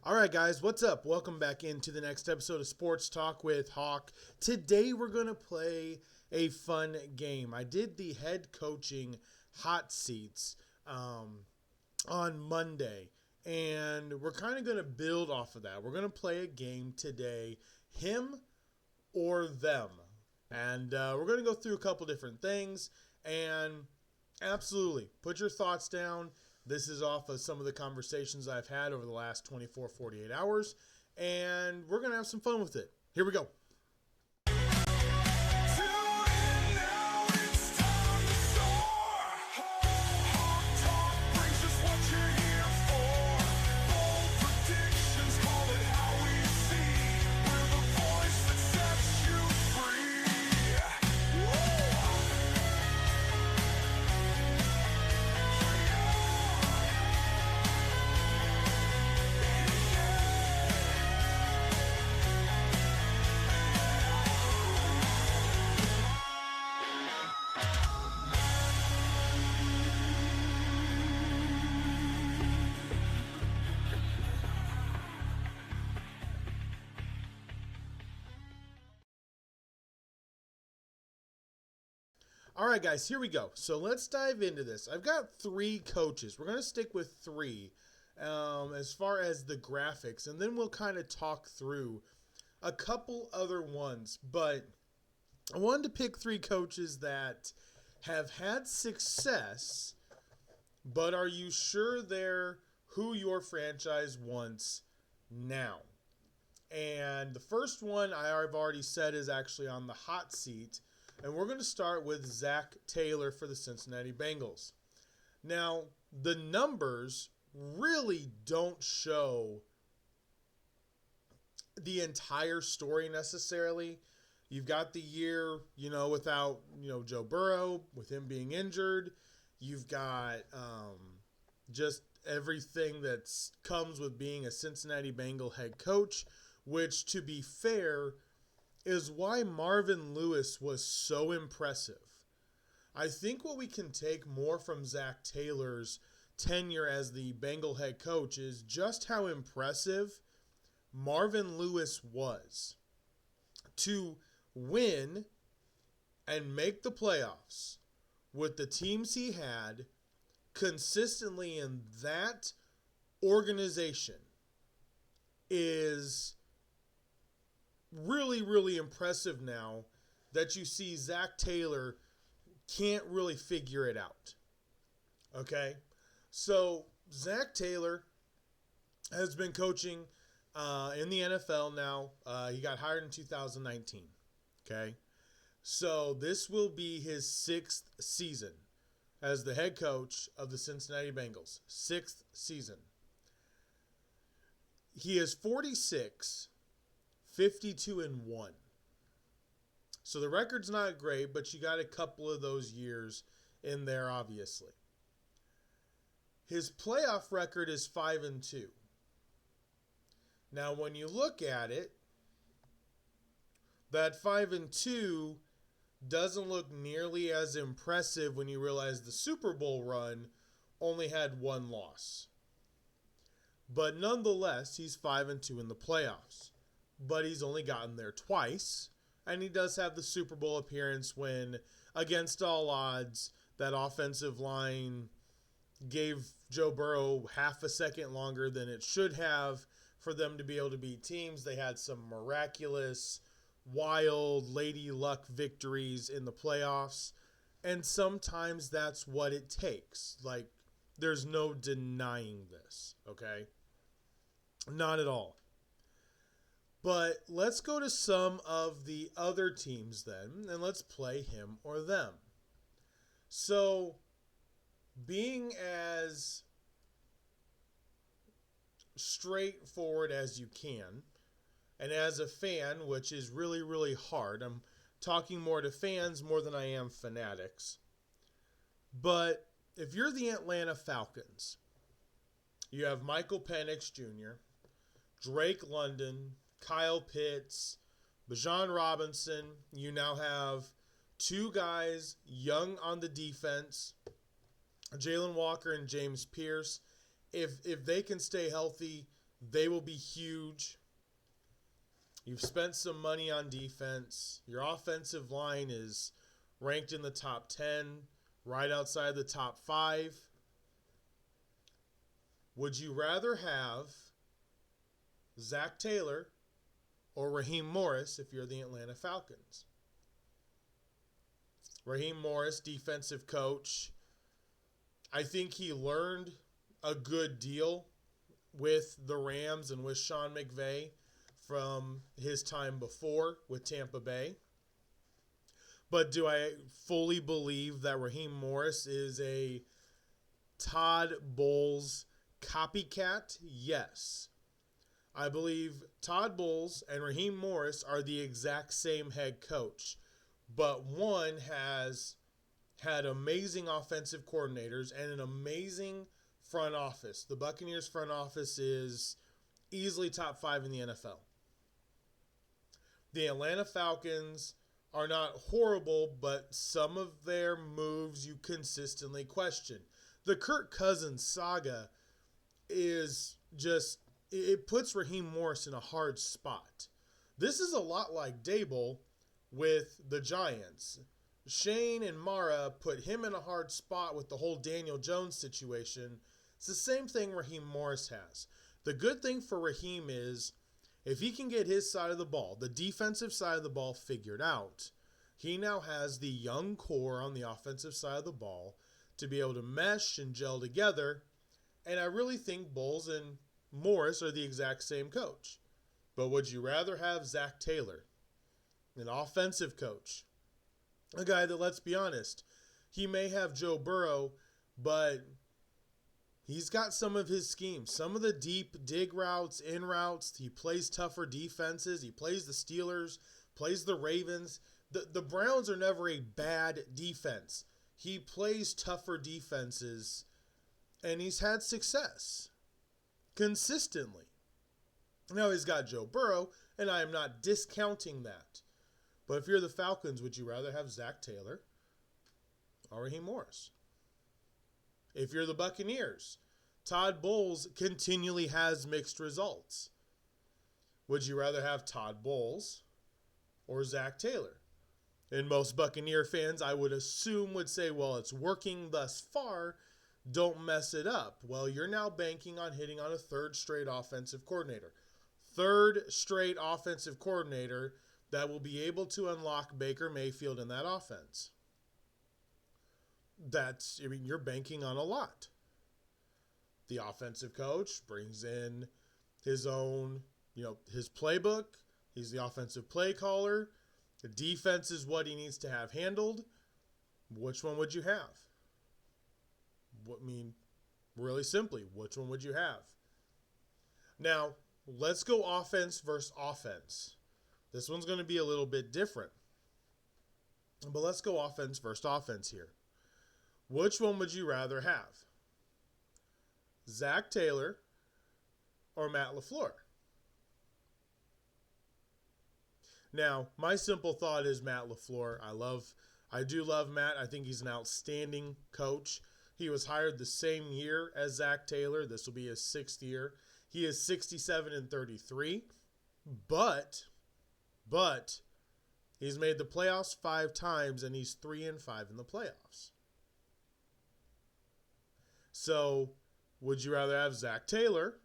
All right, guys, what's up? Welcome back into the next episode of Sports Talk with Hawk. Today, we're going to play a fun game. I did the head coaching hot seats on Monday, and we're kind of going to build off of that. We're going to play a game today, him or them. And we're going to go through a couple different things, and absolutely, put your thoughts down. This is off of some of the conversations I've had over the last 24, 48 hours, and we're going to have some fun with it. Here we go. All right, guys, here we go. So let's dive into this. I've got three coaches. We're going to stick with three as far as the graphics, and then we'll kind of talk through a couple other ones. But I wanted to pick three coaches that have had success, but are you sure they're who your franchise wants now? And the first one I've already said is actually on the hot seat. And we're going to start with Zac Taylor for the Cincinnati Bengals. Now, the numbers really don't show the entire story necessarily. You've got the year, without, Joe Burrow, with him being injured. You've got just everything that comes with being a Cincinnati Bengal head coach, which, to be fair, is why Marvin Lewis was so impressive. I think what we can take more from Zac Taylor's tenure as the Bengal head coach is just how impressive Marvin Lewis was to win and make the playoffs with the teams he had consistently in that organization is really, really impressive now that you see Zac Taylor can't really figure it out. Okay? So, Zac Taylor has been coaching in the NFL now. He got hired in 2019. Okay? So, this will be his sixth season as the head coach of the Cincinnati Bengals. Sixth season. He is 46, 52-1. So the record's not great, but you got a couple of those years in there, obviously. His playoff record is 5-2. Now, when you look at it, that 5-2 doesn't look nearly as impressive when you realize the Super Bowl run only had one loss. But nonetheless, he's 5-2 in the playoffs. But he's only gotten there twice, and he does have the Super Bowl appearance when, against all odds, that offensive line gave Joe Burrow half a second longer than it should have for them to be able to beat teams. They had some miraculous, wild, lady luck victories in the playoffs, and sometimes that's what it takes. Like, there's no denying this, okay? Not at all. But let's go to some of the other teams then, and let's play him or them. So, being as straightforward as you can, and as a fan, which is really, really hard, I'm talking more to fans more than I am fanatics. But if you're the Atlanta Falcons, you have Michael Penix Jr., Drake London, Kyle Pitts, Bijan Robinson. You now have two guys young on the defense, Jalen Walker and James Pierce. If they can stay healthy, They will be huge. You've spent some money on defense. Your offensive line is ranked in the top 10, right outside the top 5. Would you rather have Zach Taylor or Raheem Morris if you're the Atlanta Falcons? Raheem Morris, defensive coach. I think he learned a good deal with the Rams and with Sean McVay from his time before with Tampa Bay. But do I fully believe that Raheem Morris is a Todd Bowles copycat? Yes. I believe Todd Bowles and Raheem Morris are the exact same head coach, but one has had amazing offensive coordinators and an amazing front office. The Buccaneers front office is easily top 5 in the NFL. The Atlanta Falcons are not horrible, but some of their moves you consistently question. The Kirk Cousins saga is just, it puts Raheem Morris in a hard spot. This is a lot like Dable with the Giants. Shane and Mara put him in a hard spot with the whole Daniel Jones situation. It's the same thing Raheem Morris has. The good thing for Raheem is if he can get his side of the ball, the defensive side of the ball figured out, he now has the young core on the offensive side of the ball to be able to mesh and gel together. And I really think Bowles and Morris are the exact same coach. But would you rather have Zach Taylor, an offensive coach, a guy that, let's be honest, he may have Joe Burrow, but he's got some of his schemes, some of the deep dig routes, in routes. He plays tougher defenses. He plays the Steelers, plays the Ravens. The Browns are never a bad defense. He plays tougher defenses, and he's had success consistently. Now he's got Joe Burrow, and I am not discounting that. But if you're the Falcons, would you rather have Zach Taylor or Raheem Morris? If you're the Buccaneers, Todd Bowles continually has mixed results. Would you rather have Todd Bowles or Zach Taylor? And most Buccaneer fans, I would assume, would say, well, it's working thus far. Don't mess it up. Well, you're now banking on hitting on a third straight offensive coordinator. Third straight offensive coordinator that will be able to unlock Baker Mayfield in that offense. You're banking on a lot. The offensive coach brings in his own, his playbook. He's the offensive play caller. The defense is what he needs to have handled. Which one would you have? Really simply, which one would you have? Now, let's go offense versus offense. This one's going to be a little bit different. But let's go offense versus offense here. Which one would you rather have? Zach Taylor or Matt LaFleur? Now, my simple thought is Matt LaFleur. I do love Matt. I think he's an outstanding coach. He was hired the same year as Zach Taylor. This will be his 6th year. He is 67-33, but he's made the playoffs 5 times, and he's 3-5 in the playoffs. So, would you rather have Zach Taylor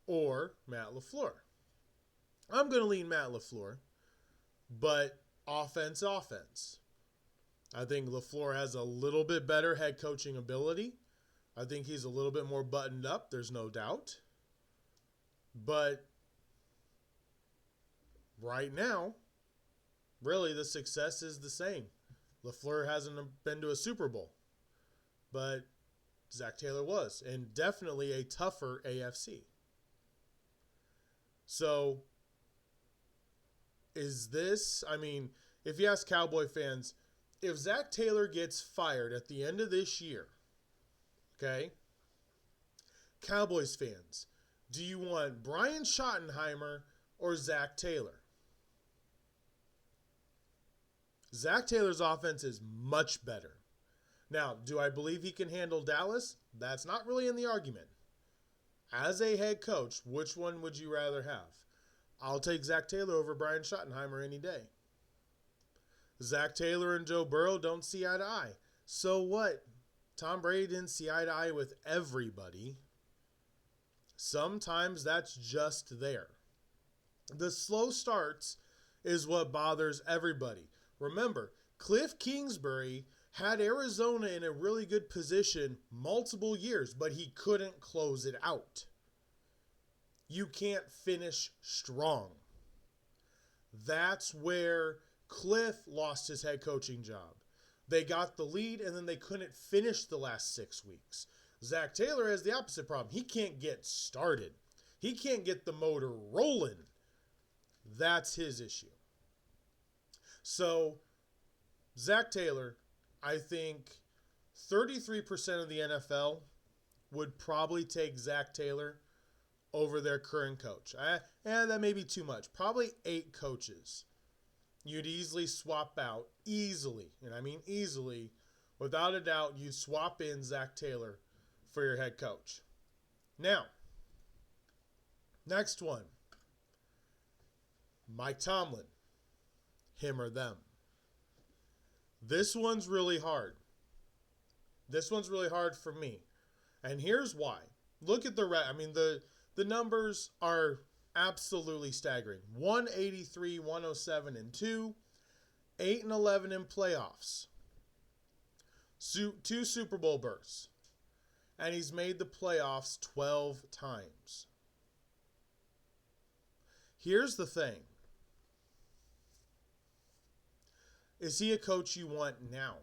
or Matt LaFleur? I'm going to lean Matt LaFleur, but offense. I think LaFleur has a little bit better head coaching ability. I think he's a little bit more buttoned up, there's no doubt. But right now, really the success is the same. LaFleur hasn't been to a Super Bowl, but Zach Taylor was, and definitely a tougher AFC. So, if you ask Cowboy fans, if Zach Taylor gets fired at the end of this year, okay, Cowboys fans, do you want Brian Schottenheimer or Zach Taylor? Zach Taylor's offense is much better. Now, do I believe he can handle Dallas? That's not really in the argument. as a head coach, which one would you rather have? I'll take Zach Taylor over Brian Schottenheimer any day. Zach Taylor and Joe Burrow don't see eye to eye. So what? Tom Brady didn't see eye to eye with everybody. Sometimes that's just there. The slow starts is what bothers everybody. Remember, Cliff Kingsbury had Arizona in a really good position multiple years, but he couldn't close it out. You can't finish strong. That's where Cliff lost his head coaching job. They got the lead, and then they couldn't finish the last 6 weeks. Zach Taylor has the opposite problem. He can't get started. He can't get the motor rolling. That's his issue. So, Zach Taylor, I think 33% of the NFL would probably take Zach Taylor over their current coach. That may be too much. Probably 8 coaches you'd easily swap out. Easily. And I mean easily. Without a doubt, you'd swap in Zach Taylor for your head coach. Now, next one. Mike Tomlin. Him or them. This one's really hard. This one's really hard for me. And here's why. Look at the numbers are absolutely staggering. 183, 107, and 2. 8 and 11 in playoffs. 2 Super Bowl berths. And he's made the playoffs 12 times. Here's the thing. Is he a coach you want now?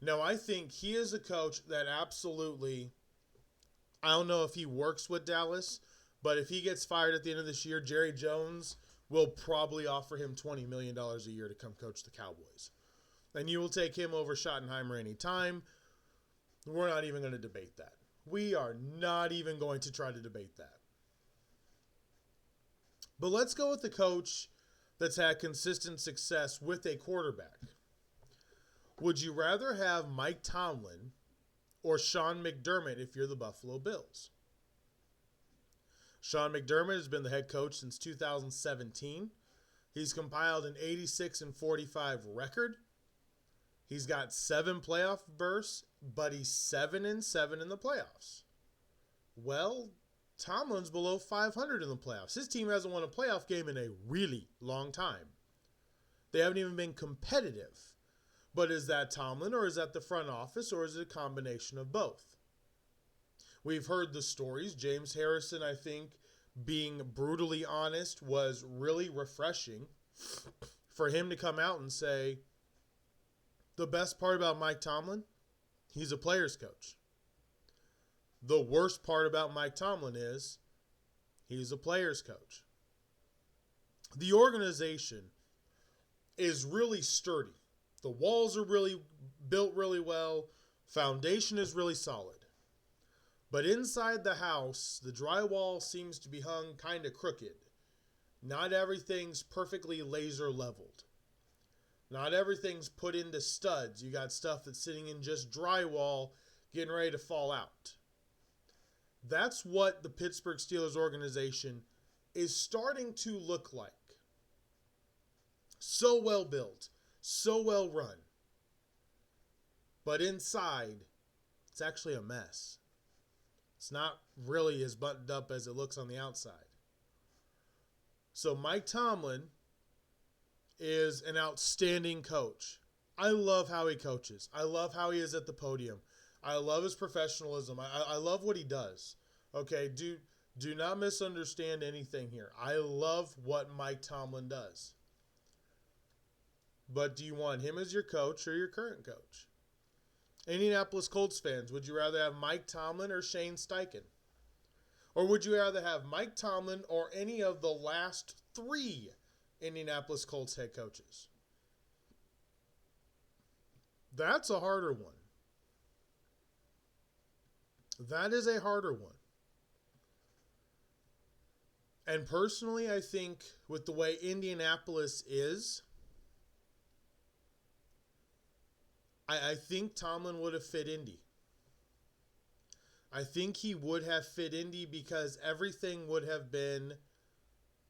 No, I think he is a coach that absolutely, I don't know if he works with Dallas, but if he gets fired at the end of this year, Jerry Jones will probably offer him $20 million a year to come coach the Cowboys. And you will take him over Schottenheimer anytime. We're not even going to debate that. We are not even going to try to debate that. But let's go with the coach that's had consistent success with a quarterback. Would you rather have Mike Tomlin or Sean McDermott if you're the Buffalo Bills? Sean McDermott has been the head coach since 2017. He's compiled an 86-45 record. He's got 7 playoff berths, but he's 7-7 in the playoffs. Well, Tomlin's below 500 in the playoffs. His team hasn't won a playoff game in a really long time. They haven't even been competitive. But is that Tomlin, or is that the front office, or is it a combination of both? We've heard the stories. James Harrison, I think, being brutally honest, was really refreshing for him to come out and say, the best part about Mike Tomlin, he's a player's coach. The worst part about Mike Tomlin is he's a player's coach. The organization is really sturdy. The walls are really built really well. Foundation is really solid. But inside the house, the drywall seems to be hung kind of crooked. Not everything's perfectly laser leveled. Not everything's put into studs. You got stuff that's sitting in just drywall getting ready to fall out. That's what the Pittsburgh Steelers organization is starting to look like. So well built, so well run. But inside, it's actually a mess. It's not really as buttoned up as it looks on the outside. So Mike Tomlin is an outstanding coach. I love how he coaches. I love how he is at the podium. I love his professionalism. I love what he does. Okay, do not misunderstand anything here. I love what Mike Tomlin does. But do you want him as your coach or your current coach? Indianapolis Colts fans, would you rather have Mike Tomlin or Shane Steichen? Or would you rather have Mike Tomlin or any of the last 3 Indianapolis Colts head coaches? That's a harder one. That is a harder one. And personally, I think with the way Indianapolis is, I think Tomlin would have fit Indy. I think he would have fit Indy because everything would have been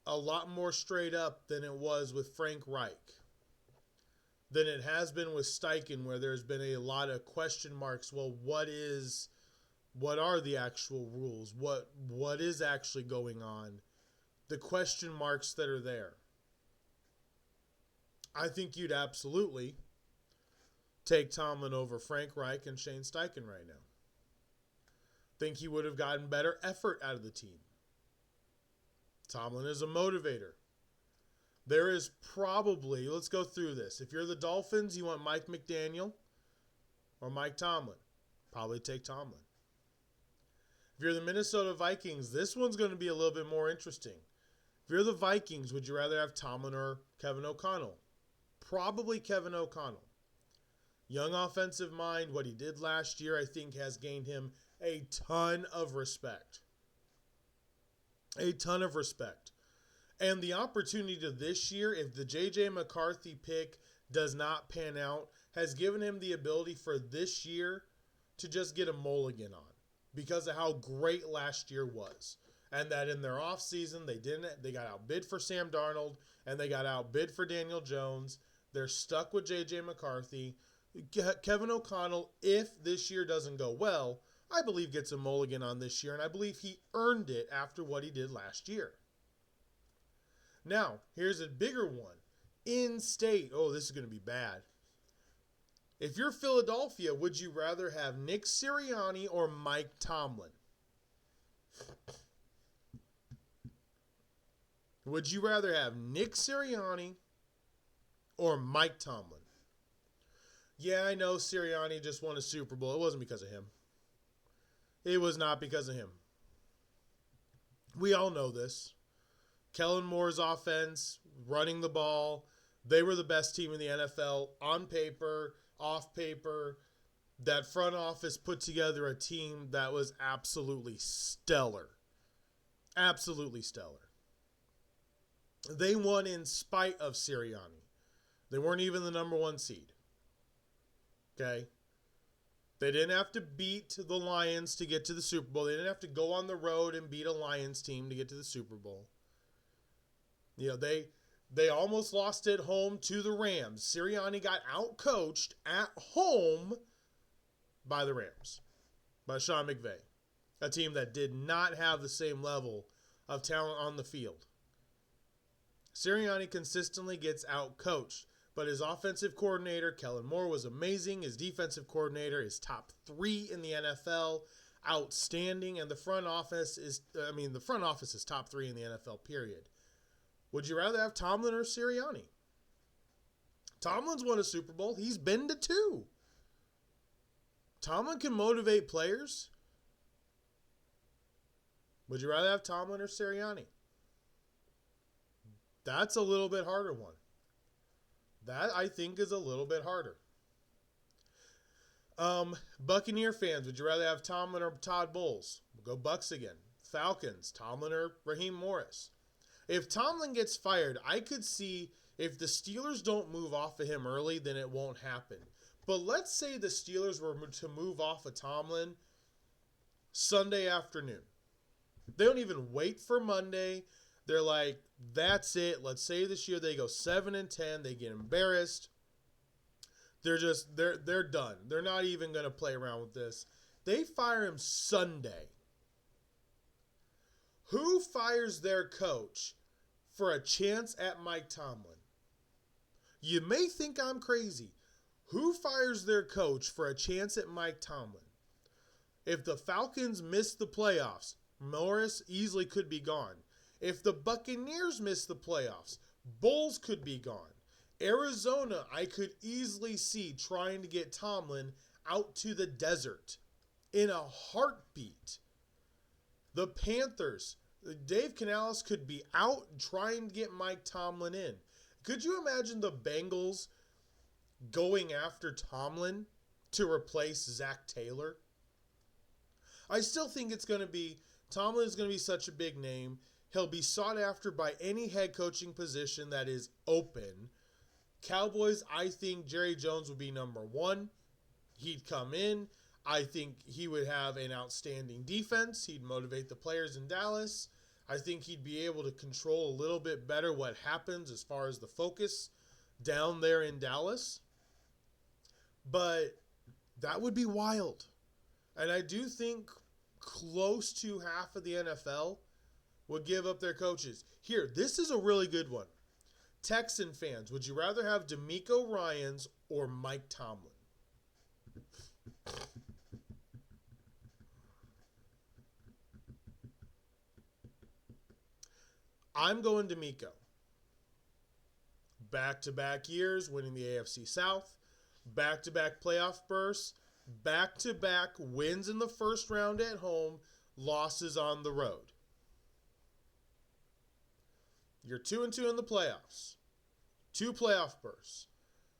a lot more straight up than it was with Frank Reich, than it has been with Steichen, where there's been a lot of question marks. Well, what are the actual rules? What is actually going on? The question marks that are there. I think you'd absolutely take Tomlin over Frank Reich and Shane Steichen right now. Think he would have gotten better effort out of the team. Tomlin is a motivator. There is probably, let's go through this. If you're the Dolphins, you want Mike McDaniel or Mike Tomlin. Probably take Tomlin. If you're the Minnesota Vikings, this one's going to be a little bit more interesting. If you're the Vikings, would you rather have Tomlin or Kevin O'Connell? Probably Kevin O'Connell. Young offensive mind, what he did last year, I think has gained him a ton of respect. A ton of respect. And the opportunity to this year, if the J.J. McCarthy pick does not pan out, has given him the ability for this year to just get a mulligan on because of how great last year was. And that in their offseason, they got outbid for Sam Darnold and they got outbid for Daniel Jones. They're stuck with J.J. McCarthy. Kevin O'Connell, if this year doesn't go well, I believe gets a mulligan on this year, and I believe he earned it after what he did last year. Now, here's a bigger one. In-state. Oh, this is going to be bad. If you're Philadelphia, would you rather have Nick Sirianni or Mike Tomlin? Would you rather have Nick Sirianni or Mike Tomlin? Yeah, I know Sirianni just won a Super Bowl. It wasn't because of him. It was not because of him. We all know this. Kellen Moore's offense, running the ball, they were the best team in the NFL on paper, off paper. That front office put together a team that was absolutely stellar. Absolutely stellar. They won in spite of Sirianni. They weren't even the number one seed. Okay? They didn't have to beat the Lions to get to the Super Bowl. They didn't have to go on the road and beat a Lions team to get to the Super Bowl. You know, they almost lost at home to the Rams. Sirianni got outcoached at home by the Rams, by Sean McVay, a team that did not have the same level of talent on the field. Sirianni consistently gets outcoached. But his offensive coordinator, Kellen Moore, was amazing. His defensive coordinator is top 3 in the NFL. Outstanding. And the front office is top 3 in the NFL, period. Would you rather have Tomlin or Sirianni? Tomlin's won a Super Bowl. He's been to 2. Tomlin can motivate players. Would you rather have Tomlin or Sirianni? That's a little bit harder one. That, I think, is a little bit harder. Buccaneer fans, would you rather have Tomlin or Todd Bowles? We'll go Bucs again. Falcons, Tomlin or Raheem Morris? If Tomlin gets fired, I could see if the Steelers don't move off of him early, then it won't happen. But let's say the Steelers were to move off of Tomlin Sunday afternoon. They don't even wait for Monday. They're like, that's it. Let's say this year they go 7-10. They get embarrassed. They're done. They're not even going to play around with this. They fire him Sunday. Who fires their coach for a chance at Mike Tomlin? You may think I'm crazy. Who fires their coach for a chance at Mike Tomlin? If the Falcons miss the playoffs, Morris easily could be gone. If the Buccaneers miss the playoffs, Bulls could be gone. Arizona, I could easily see trying to get Tomlin out to the desert in a heartbeat. The Panthers, Dave Canales could be out trying to get Mike Tomlin in. Could you imagine the Bengals going after Tomlin to replace Zach Taylor? I still think Tomlin is going to be such a big name. He'll be sought after by any head coaching position that is open. Cowboys, I think Jerry Jones would be number 1. He'd come in. I think he would have an outstanding defense. He'd motivate the players in Dallas. I think he'd be able to control a little bit better what happens as far as the focus down there in Dallas. But that would be wild. And I do think close to half of the NFL would give up their coaches. Here, this is a really good one. Texan fans, would you rather have DeMeco Ryans or Mike Tomlin? I'm going DeMeco. Back-to-back years winning the AFC South, back-to-back playoff bursts, back-to-back wins in the first round at home, losses on the road. You're 2-2 in the playoffs. 2 playoff bursts.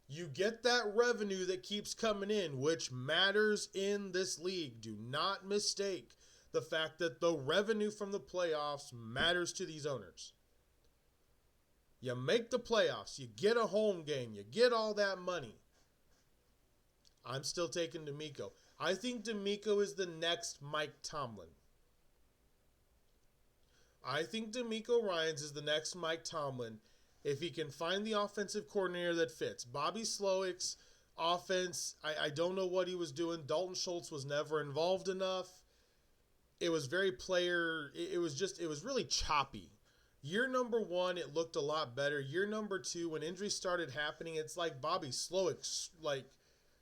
You get that revenue that keeps coming in, which matters in this league. Do not mistake the fact that the revenue from the playoffs matters to these owners. You make the playoffs. You get a home game. You get all that money. I'm still taking DeMeco. I think DeMeco is the next Mike Tomlin. I think DeMeco Ryans is the next Mike Tomlin if he can find the offensive coordinator that fits. Bobby Slowick's offense, I don't know what he was doing. Dalton Schultz was never involved enough. It was very it was really choppy. Year number 1, it looked a lot better. Year number 2, when injuries started happening, it's like Bobby Slowick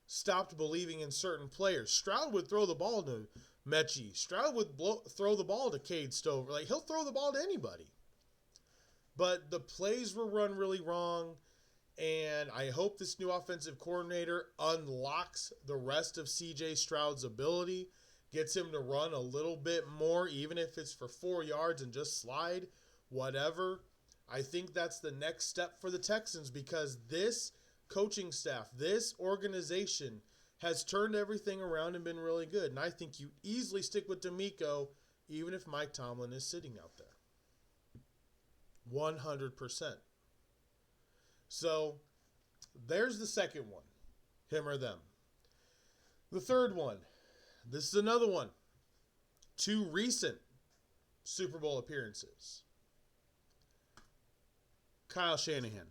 stopped believing in certain players. Stroud would throw the ball to Mechie. Stroud would throw the ball to Cade Stover. He'll throw the ball to anybody. But the plays were run really wrong, and I hope this new offensive coordinator unlocks the rest of C.J. Stroud's ability, gets him to run a little bit more, even if it's for 4 yards and just slide, whatever. I think that's the next step for the Texans because this coaching staff, this organization has turned everything around and been really good. And I think you easily stick with DeMeco even if Mike Tomlin is sitting out there. 100%. So there's the second one, him or them. The third one, this is another one. 2 recent Super Bowl appearances. Kyle Shanahan.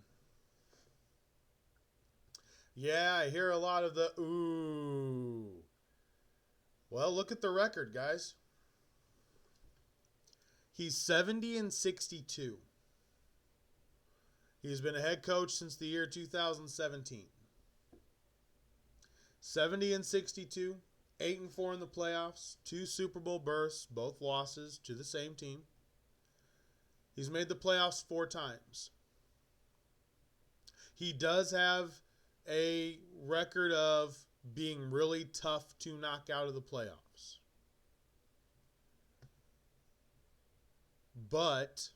Yeah, I hear a lot of the ooh. Well, look at the record, guys. He's 70-62. He's been a head coach since the year 2017. 70-62, 8-4 in the playoffs, 2 Super Bowl berths, both losses to the same team. He's made the playoffs 4 times. He does have a record of being really tough to knock out of the playoffs. But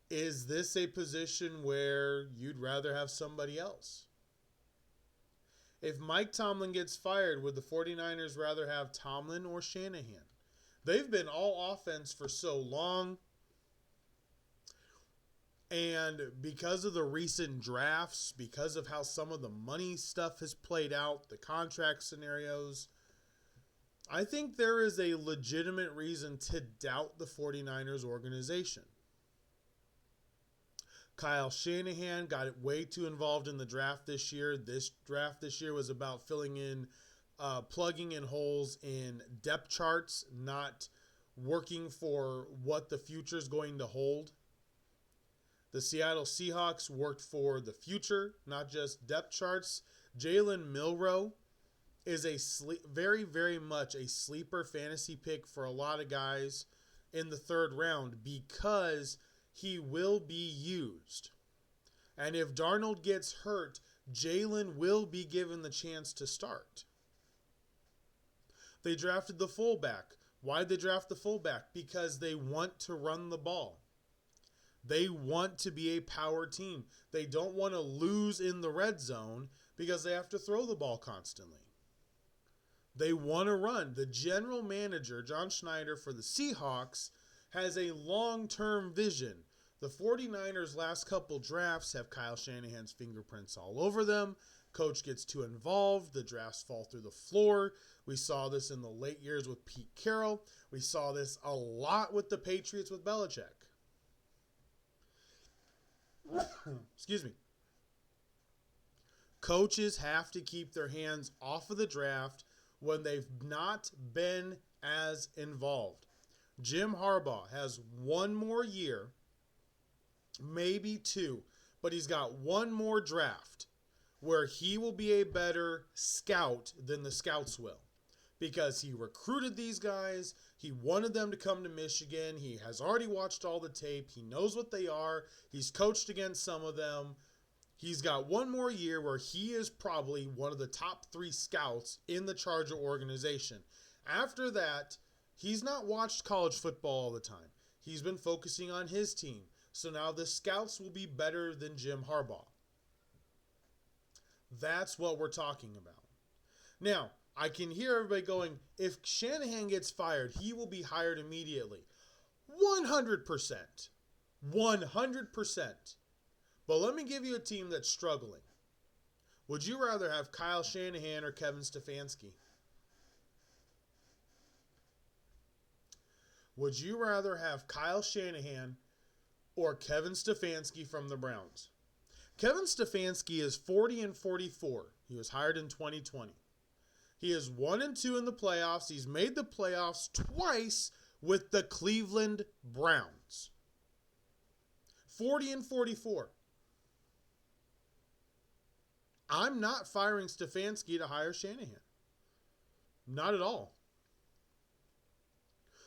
is this a position where you'd rather have somebody else? If Mike Tomlin gets fired, would the 49ers rather have Tomlin or Shanahan? They've been all offense for so long. And because of the recent drafts, because of how some of the money stuff has played out, the contract scenarios, I think there is a legitimate reason to doubt the 49ers organization. Kyle Shanahan got way too involved in the draft this year. This draft this year was about filling in, plugging in holes in depth charts, not working for what the future is going to hold. The Seattle Seahawks worked for the future, not just depth charts. Jalen Milroe is very, very much a sleeper fantasy pick for a lot of guys in the 3rd round because he will be used. And if Darnold gets hurt, Jalen will be given the chance to start. They drafted the fullback. Why'd they draft the fullback? Because they want to run the ball. They want to be a power team. They don't want to lose in the red zone because they have to throw the ball constantly. They want to run. The general manager, John Schneider, for the Seahawks, has a long-term vision. The 49ers' last couple drafts have Kyle Shanahan's fingerprints all over them. Coach gets too involved. The drafts fall through the floor. We saw this in the late years with Pete Carroll. We saw this a lot with the Patriots with Belichick. Excuse me. Coaches have to keep their hands off of the draft when they've not been as involved. Jim Harbaugh has one more year, maybe two, but he's got one more draft where he will be a better scout than the scouts will. Because he recruited these guys, he wanted them to come to Michigan, he has already watched all the tape, he knows what they are, he's coached against some of them. He's got one more year where he is probably one of the top 3 scouts in the Charger organization. After that, he's not watched college football all the time. He's been focusing on his team. So now the scouts will be better than Jim Harbaugh. That's what we're talking about. Now, I can hear everybody going, if Shanahan gets fired, he will be hired immediately. 100%. 100%. But let me give you a team that's struggling. Would you rather have Kyle Shanahan or Kevin Stefanski? Would you rather have Kyle Shanahan or Kevin Stefanski from the Browns? Kevin Stefanski is 40-44. He was hired in 2020. He is 1-2 in the playoffs. He's made the playoffs twice with the Cleveland Browns. 40-44. I'm not firing Stefanski to hire Shanahan. Not at all.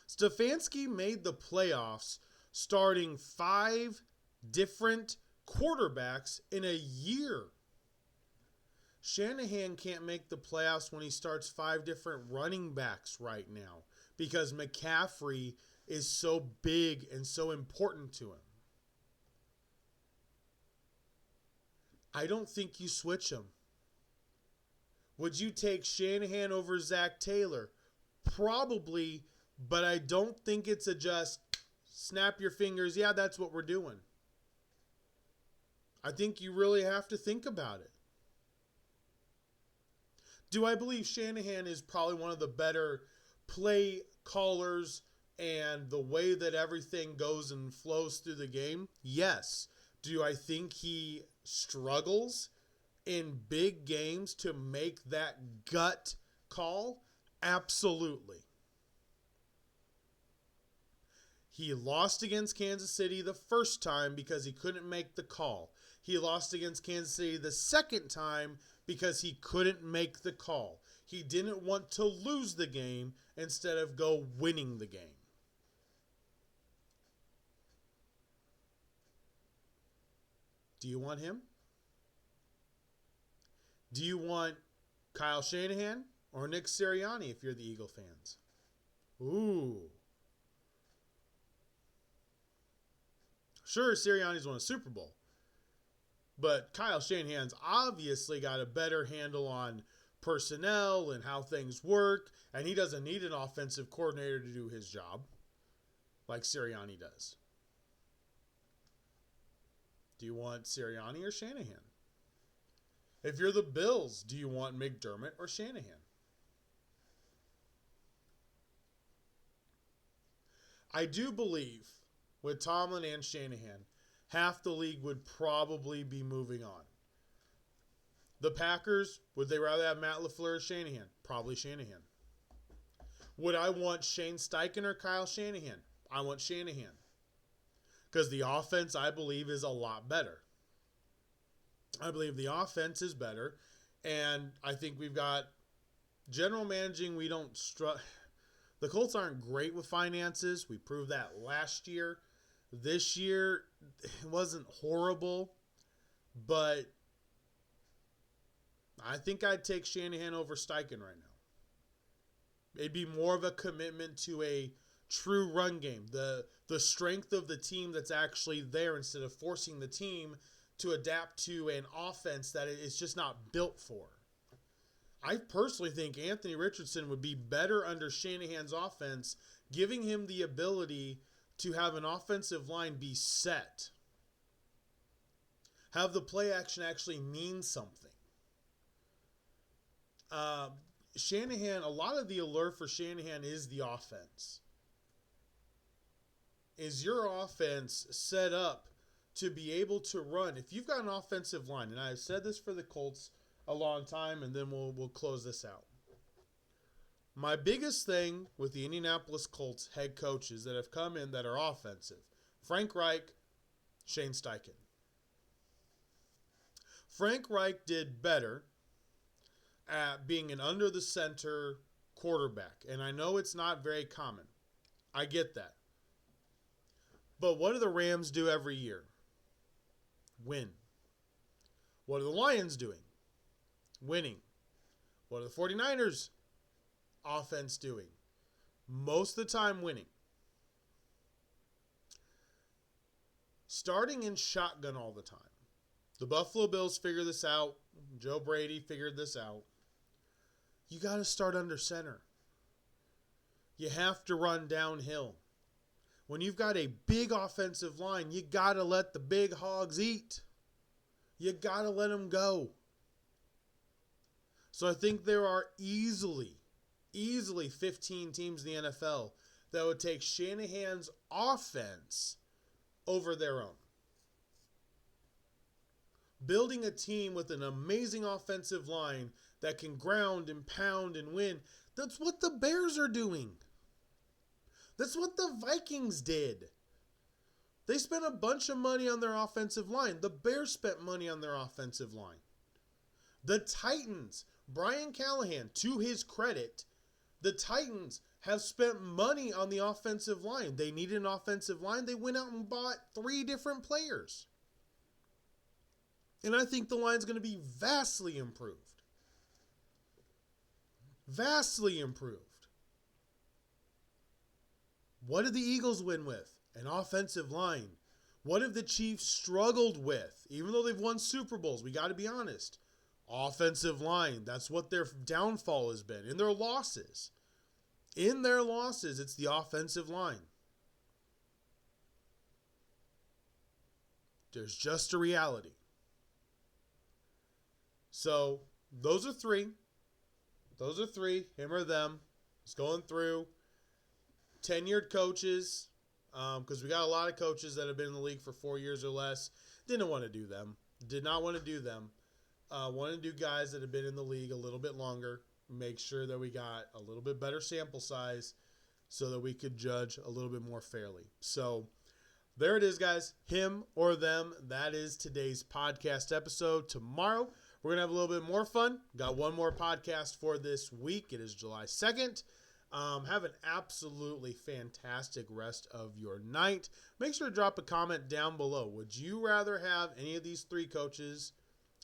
Stefanski made the playoffs starting 5 different quarterbacks in a year. Shanahan can't make the playoffs when he starts 5 different running backs right now because McCaffrey is so big and so important to him. I don't think you switch him. Would you take Shanahan over Zach Taylor? Probably, but I don't think it's a just snap your fingers, yeah, that's what we're doing. I think you really have to think about it. Do I believe Shanahan is probably one of the better play callers and the way that everything goes and flows through the game? Yes. Do I think he struggles in big games to make that gut call? Absolutely. He lost against Kansas City the first time because he couldn't make the call. He lost against Kansas City the second time because he couldn't make the call. He didn't want to lose the game instead of go winning the game. Do you want him? Do you want Kyle Shanahan or Nick Sirianni if you're the Eagle fans? Ooh. Sure, Sirianni's won a Super Bowl. But Kyle Shanahan's obviously got a better handle on personnel and how things work. And he doesn't need an offensive coordinator to do his job like Sirianni does. Do you want Sirianni or Shanahan? If you're the Bills, do you want McDermott or Shanahan? I do believe with Tomlin and Shanahan, half the league would probably be moving on. The Packers, would they rather have Matt LaFleur or Shanahan? Probably Shanahan. Would I want Shane Steichen or Kyle Shanahan? I want Shanahan. Because the offense, I believe, is a lot better. I believe the offense is better. And I think we've got general managing. We don't the Colts aren't great with finances. We proved that last year. This year, it wasn't horrible. But I think I'd take Shanahan over Steichen right now. It'd be more of a commitment to a true run game. The strength of the team that's actually there instead of forcing the team to adapt to an offense that it's just not built for. I personally think Anthony Richardson would be better under Shanahan's offense, giving him the ability to have an offensive line be set. Have the play action actually mean something. Uh, Shanahan, a lot of the allure for Shanahan is the offense. Is your offense set up to be able to run? If you've got an offensive line, and I've said this for the Colts a long time, and then we'll close this out. My biggest thing with the Indianapolis Colts head coaches that have come in that are offensive, Frank Reich, Shane Steichen. Frank Reich did better at being an under-the-center quarterback, and I know it's not very common. I get that. But what do the Rams do every year? Win. What are the Lions doing? Winning. What are the 49ers offense doing? Most of the time winning. Starting in shotgun all the time. The Buffalo Bills figured this out. Joe Brady figured this out. You got to start under center. You have to run downhill. When you've got a big offensive line, you got to let the big hogs eat. You got to let them go. So I think there are easily 15 teams in the NFL that would take Shanahan's offense over their own. Building a team with an amazing offensive line that can ground and pound and win, that's what the Bears are doing. That's what the Vikings did. They spent a bunch of money on their offensive line. The Bears spent money on their offensive line. The Titans, Brian Callahan, to his credit, the Titans have spent money on the offensive line. They needed an offensive line. They went out and bought 3 different players. And I think the line's going to be vastly improved. Vastly improved. What did the Eagles win with? An offensive line. What have the Chiefs struggled with? Even though they've won Super Bowls, we got to be honest. Offensive line. That's what their downfall has been. In their losses. It's the offensive line. There's just a reality. So, those are 3. Him or them. It's going through. Tenured coaches. Because we got a lot of coaches that have been in the league for 4 years or less. Didn't want to do them. Did not want to do them. Want to do guys that have been in the league a little bit longer. Make sure that we got a little bit better sample size so that we could judge a little bit more fairly. So, there it is, guys. Him or them. That is today's podcast episode. Tomorrow, we're going to have a little bit more fun. Got one more podcast for this week. It is July 2nd. Have an absolutely fantastic rest of your night. Make sure to drop a comment down below. Would you rather have any of these 3 coaches,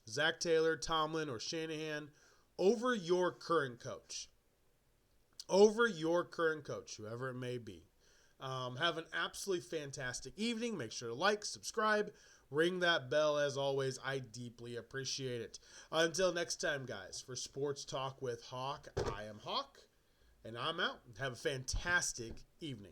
Zach Taylor, Tomlin, or Shanahan, over your current coach? Over your current coach, whoever it may be. Have an absolutely fantastic evening. Make sure to like, subscribe, ring that bell. As always, I deeply appreciate it. Until next time, guys, for Sports Talk with Hawk, I am Hawk, and I'm out. Have a fantastic evening.